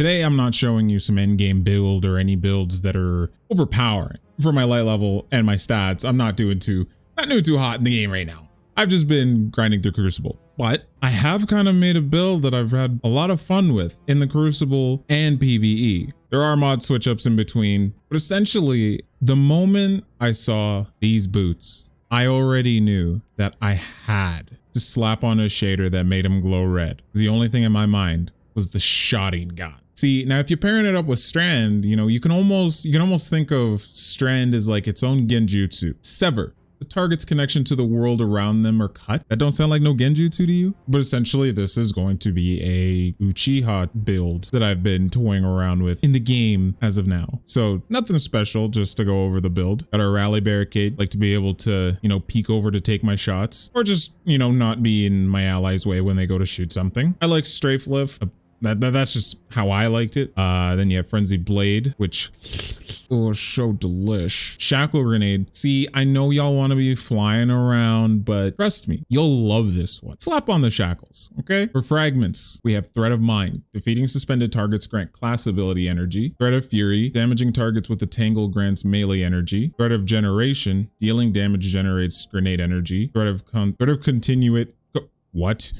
Today, I'm not showing you some endgame build or any builds that are overpowering. For my light level and my stats, I'm not doing too hot in the game right now. I've just been grinding through Crucible, but I have kind of made a build that I've had a lot of fun with in the Crucible and PvE. There are mod switch ups in between, but essentially the moment I saw these boots, I already knew that I had to slap on a shader that made them glow red. The only thing in my mind was the shotting gun. See, now if you're pairing it up with Strand, you know, you can almost think of Strand as like its own genjutsu. Sever. The target's connection to the world around them are cut. That don't sound like no genjutsu to you? But essentially this is going to be a Uchiha build that I've been toying around with in the game as of now. So nothing special, just to go over the build. Got our rally barricade, like to be able to, you know, peek over to take my shots or just, you know, not be in my allies' way when they go to shoot something. I like strafe lift. That's just how I liked it. Then you have Frenzied Blade, which, oh, so delish. Shackle Grenade. See, I know y'all want to be flying around, but trust me, you'll love this one. Slap on the shackles, okay? For fragments, we have Threat of Mind. Defeating suspended targets grant class ability energy. Threat of Fury. Damaging targets with a tangle grants melee energy. Threat of Generation. Dealing damage generates grenade energy. Threat of Continuate. What?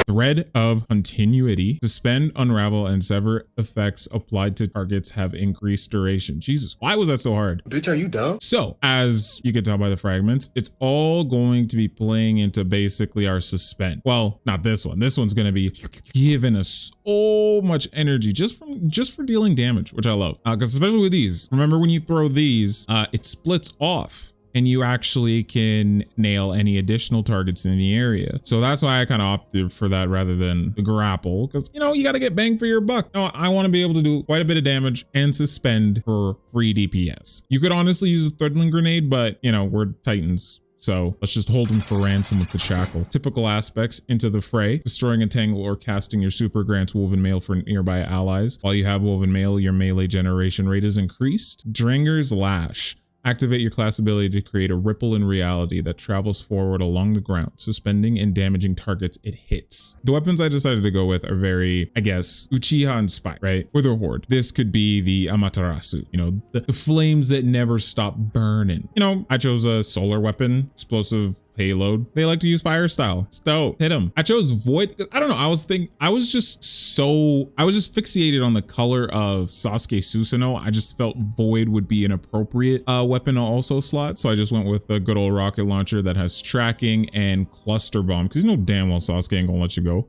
Thread of Continuity. Suspend, unravel, and sever effects applied to targets have increased duration. Jesus, why was that so hard? Bitch, are you dumb? So, as you can tell by the fragments, it's all going to be playing into basically our suspend. Well, not this one. This one's going to be giving us so much energy just for dealing damage, which I love. Because especially with these, remember when you throw these, it splits off. And you actually can nail any additional targets in the area. So that's why I kind of opted for that rather than the grapple, because, you know, you got to get bang for your buck. No, I want to be able to do quite a bit of damage and suspend for free DPS. You could honestly use a threadling grenade, but, you know, we're Titans. So let's just hold them for ransom with the shackle. Typical aspects: into the fray. Destroying a tangle or casting your super grants woven mail for nearby allies. While you have woven mail, your melee generation rate is increased. Dringer's Lash. Activate your class ability to create a ripple in reality that travels forward along the ground, suspending and damaging targets it hits. The weapons I decided to go with are very, I guess, Uchiha inspired, right? Or the Horde. This could be the Amaterasu, you know, the flames that never stop burning. You know, I chose a solar weapon, explosive payload. They like to use fire style. It's dope. Hit them. I chose Void. I don't know. I was just fixated on the color of Sasuke Susanoo. I just felt Void would be an appropriate weapon to also slot. So I just went with a good old rocket launcher that has tracking and cluster bomb, because you know damn well Sasuke ain't gonna let you go.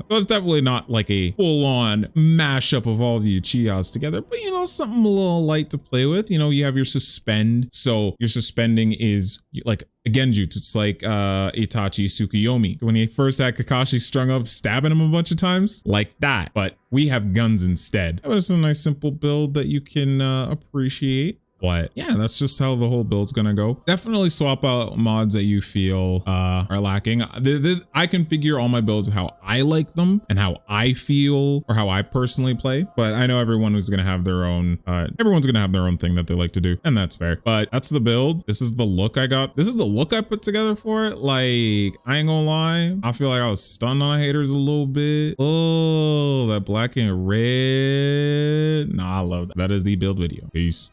So it's definitely not like a full-on mashup of all the Uchihas together, but you know, something a little light to play with. You know, you have your suspend. So your suspending is like a genjutsu. It's like Itachi Tsukuyomi. When he first had Kakashi strung up, stabbing him a bunch of times, like that. But we have guns instead. That was a nice simple build that you can appreciate. But yeah, that's just how the whole build's gonna go. Definitely swap out mods that you feel are lacking. I configure all my builds how I like them and how I feel or how I personally play. But I know everyone is gonna have their own, everyone's gonna have their own thing that they like to do, and that's fair. But that's the build. This is the look I got. This is the look I put together for it. Like, I ain't gonna lie, I feel like I was stunned on haters a little bit. Oh, that black and red. Nah, I love that. That is the build video. Peace.